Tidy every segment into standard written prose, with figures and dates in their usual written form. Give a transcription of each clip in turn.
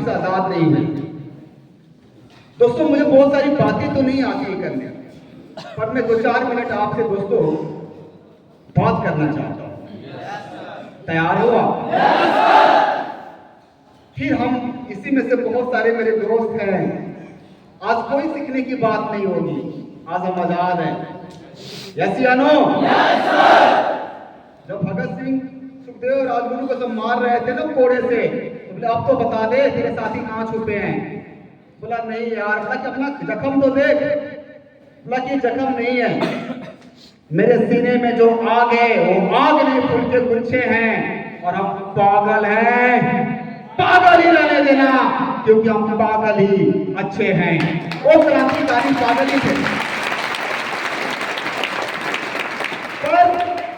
से आजाद नहीं है। दोस्तों मुझे बहुत सारी बातें तो नहीं आती करने, पर मैं 2-4 मिनट आपसे दोस्तों बात करना चाहता हूं। तैयार हो आप? फिर हम इसी में से बहुत सारे मेरे दोस्त हैं, आज कोई सीखने की बात नहीं होगी, आज हम आजाद हैं। यस या नो? जब भगत सिंह, सुखदेव, राजगुरु को सब मार रहे थे ना कोड़े से, तो बोले अब तो बता दे तेरे साथी कहाँ छुपे हैं। बोला नहीं यार, बोला कि अपना जख्म तो देख। बोला कि जख्म नहीं है, मेरे सीने में जो आग है वो आग नहीं फूलते गुलछे हैं, और हम पागल हैं, पागल ही रहने देना, क्योंकि हम पागल ही अच्छे हैं। वो क्रांतिकारी पागल ही थे। पर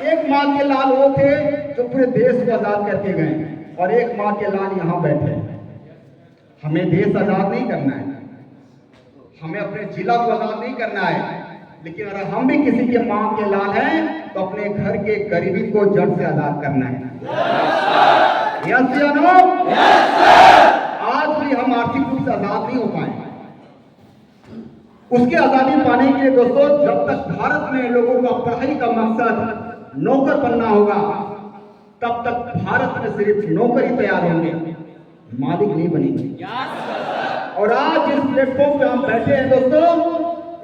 एक माँ के लाल वो थे जो पूरे देश को आजाद करके गए, और एक माँ के लाल यहाँ बैठे। हमें देश आजाद नहीं करना है, हमें अपने जिला को आजाद नहीं करना है, लेकिन अगर हम भी किसी के माँ के लाल हैं तो अपने घर के गरीबी को जड़ से आजाद करना है। यस या नो? आज भी हम आर्थिक रूप से आजाद नहीं हो पाए। उसकी आजादी पाने के लिए दोस्तों, जब तक भारत में लोगों का पढ़ाई का मकसद नौकर बनना होगा, तब तक भारत में सिर्फ नौकर ही तैयार होंगे, मालिक नहीं बनेंगे। और आज इस प्लेटफॉर्म पे हम बैठे हैं दोस्तों,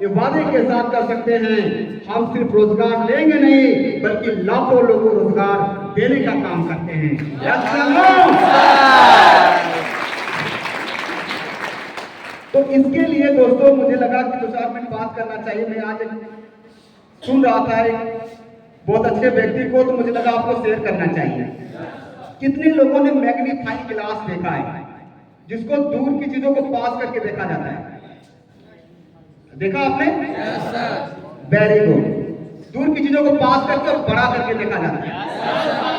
ये वादे के साथ कर सकते हैं, हम सिर्फ रोजगार लेंगे नहीं, बल्कि लाखों लोगों को रोजगार देने का काम करते हैं। तो इसके लिए दोस्तों मुझे लगा कि 2-4 मिनट बात करना चाहिए। मैं आज सुन रहा था एक बहुत अच्छे व्यक्ति को, तो मुझे लगा आपको शेयर करना चाहिए। कितने लोगों ने मैग्नीफाइंग ग्लास देखा है, जिसको दूर की चीजों को पास करके देखा जाता है? देखा आपने? Very good. दूर की चीजों को पास करके और बड़ा करके देखा जाता है।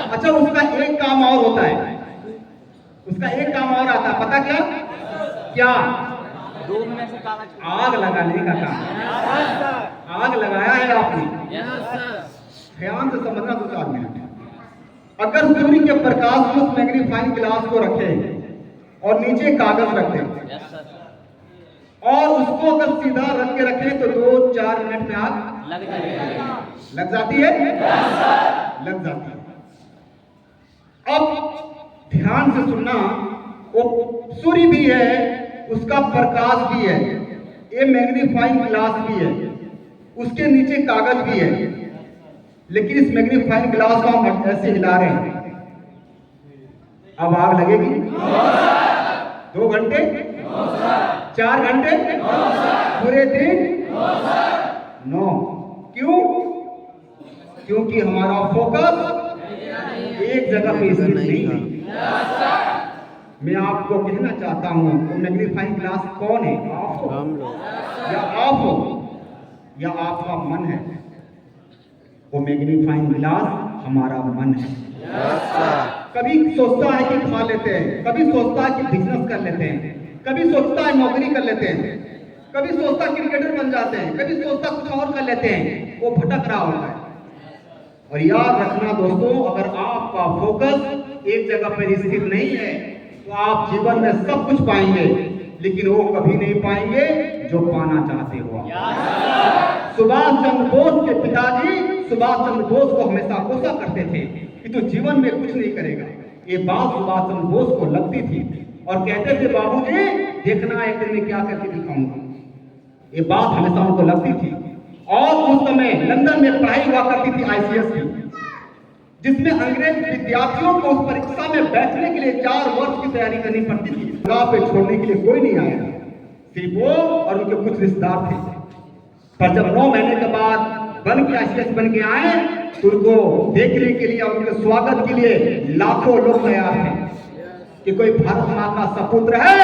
अच्छा, उसका एक काम और होता है, उसका एक काम और आता है, पता क्या? क्या? 2 मिनट से कागज आग लगाने का काम। आग लगाया है आपने, ध्यान से समझना 2-4 मिनट। अगर सूर्य के प्रकाश में उस मैग्नीफाइंग ग्लास को रखें और नीचे कागज रख दें, और उसको अगर सीधा रख के रखें तो 2-4 मिनट में आग लग जाती है। लग जाती है। अब ध्यान से सुनना, वो सूर्य भी है, उसका प्रकाश भी है, ये मैग्नीफाइंग ग्लास भी है, उसके नीचे कागज भी है, लेकिन इस मैग्नीफाइंग ग्लास को हम ऐसे हिला रहे हैं, अब आग लगेगी? 2 घंटे? 4 घंटे? पूरे दिन? नो। क्यों? क्योंकि हमारा फोकस एक जगह पे स्थित नहीं है। मैं आपको कहना चाहता हूं, तो मैग्नीफाइंग ग्लास कौन है? आप हो या आप हो या आपका मन है? वो मैग्नीफाइंग ग्लास हमारा मन है। कभी सोचता है कि खा लेते हैं, कभी सोचता है कि बिजनेस कर लेते हैं, कभी सोचता है नौकरी कर लेते हैं, कभी सोचता क्रिकेटर बन जाते हैं, कभी सोचता कुछ और कर लेते हैं, वो भटक रहा होता है। और याद रखना दोस्तों, अगर आपका फोकस एक जगह पर स्थित नहीं है तो आप जीवन में सब कुछ पाएंगे, लेकिन वो कभी नहीं पाएंगे जो पाना चाहते हो। सुभाष चंद्र बोस के पिताजी सुभाष चंद्र बोस को हमेशा कोसा करते थे कि तू जीवन में कुछ नहीं करेगा। ये बात सुभाष चंद्र बोस को लगती थी और कहते थे, बाबूजी देखना एक दिन में क्या करके दिखाऊंगा। ये बात हमेशा उनको लगती थी। और उस समय लंदन में पढ़ाई हुआ करती थी ICS की, जिसमें अंग्रेज विद्यार्थियों को उस परीक्षा में बैठने के लिए 4 वर्ष की तैयारी करनी पड़ती थी। जगह पे छोड़ने के लिए कोई नहीं आया, सिर्फ वो और उनके कुछ रिश्तेदार थे। पर जब 9 महीने के बाद बन के ICS बन के आए, तो उनको देखने के लिए और उनके स्वागत के लिए लाखों लोग तैयार थे कि कोई भारत माँ का सपुत्र है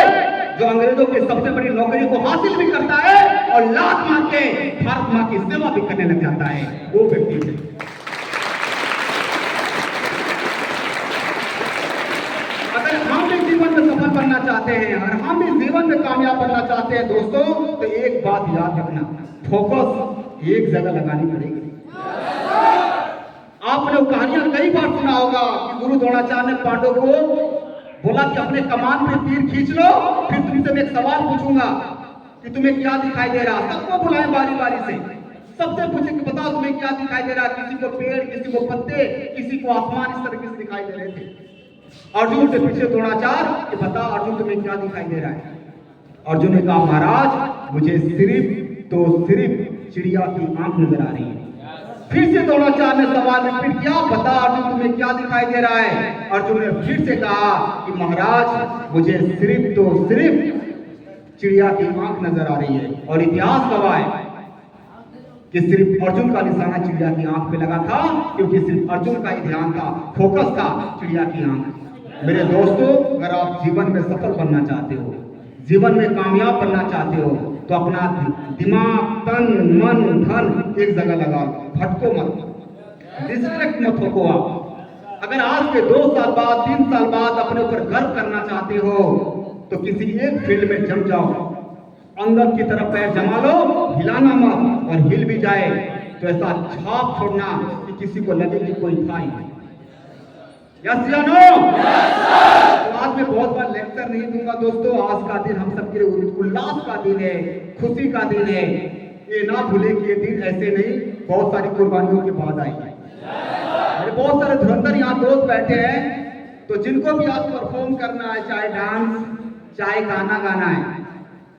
जो अंग्रेजों की सबसे बड़ी नौकरी को हासिल भी करता है और लात मार के भारत माँ की सेवा भी करने लग जाता है। वो व्यक्ति थे। अगर हम भी जीवन में सफल बनना चाहते हैं, अगर हम भी जीवन में कामयाब बनना चाहते हैं दोस्तों, तो एक बात याद रखना, फोकस एक जगह लगानी पड़ेगी। आपने कहानियां कई बार सुना होगा कि गुरु द्रोणाचार्य ने पांडव को बोला कि अपने कमान पे तीर खींच लो, फिर तुमसे मैं एक सवाल पूछूंगा कि तुम्हें क्या दिखाई दे रहा। सबको बुलाए बारी बारी से, सबसे पूछे कि बताओ तुम्हें क्या दिखाई दे रहा। किसी को पेड़, किसी को पत्ते, किसी को आसमान, इस तरीके से दिखाई दे रहे थे। अर्जुन के पीछे द्रोणाचार्य कि बताओ अर्जुन तुम्हें क्या दिखाई दे रहा है। अर्जुन ने कहा महाराज मुझे सिर्फ चिड़िया की आंख नजर आ रही है। फिर से द्रोणाचार्य ने सवाल रिपीट किया, बता अर्जुन तुम्हें क्या दिखाई दे रहा है। अर्जुन ने फिर से कहा कि महाराज मुझे सिर्फ चिड़िया की आंख नजर आ रही है। और इतिहास गवाह है कि सिर्फ अर्जुन का निशाना चिड़िया की आंख पे लगा था, क्योंकि सिर्फ अर्जुन का ही ध्यान था, फोकस था चिड़िया की आंख। मेरे दोस्तों, अगर आप जीवन में सफल बनना चाहते हो, जीवन में कामयाब बनना चाहते हो, तो अपना दिमाग, तन, मन, धन एक जगह लगाओ, भटको मत, डिस्ट्रैक्ट मत हो आप। अगर आज के 2 साल बाद, 3 साल बाद अपने ऊपर गर्व करना चाहते हो, तो किसी एक फील्ड में जम जाओ, अंदर की तरफ पैर जमा लो, हिलाना मत, और हिल भी जाए तो ऐसा छाप छोड़ना कि किसी को लगे कि कोई था ही। यस या नो? तो आज मैं बहुत बार लेक्चर नहीं दूंगा दोस्तों। आज का दिन हम सबके लिए उल्लास का दिन है, खुशी का दिन है। ये ना भूले कि ये दिन ऐसे नहीं, बहुत सारी कुर्बानियों के बाद आई है। मेरे बहुत सारे धुरंधर यहाँ दोस्त बैठे हैं, तो जिनको भी आज परफॉर्म करना है, चाहे डांस, चाहे गाना गाना है,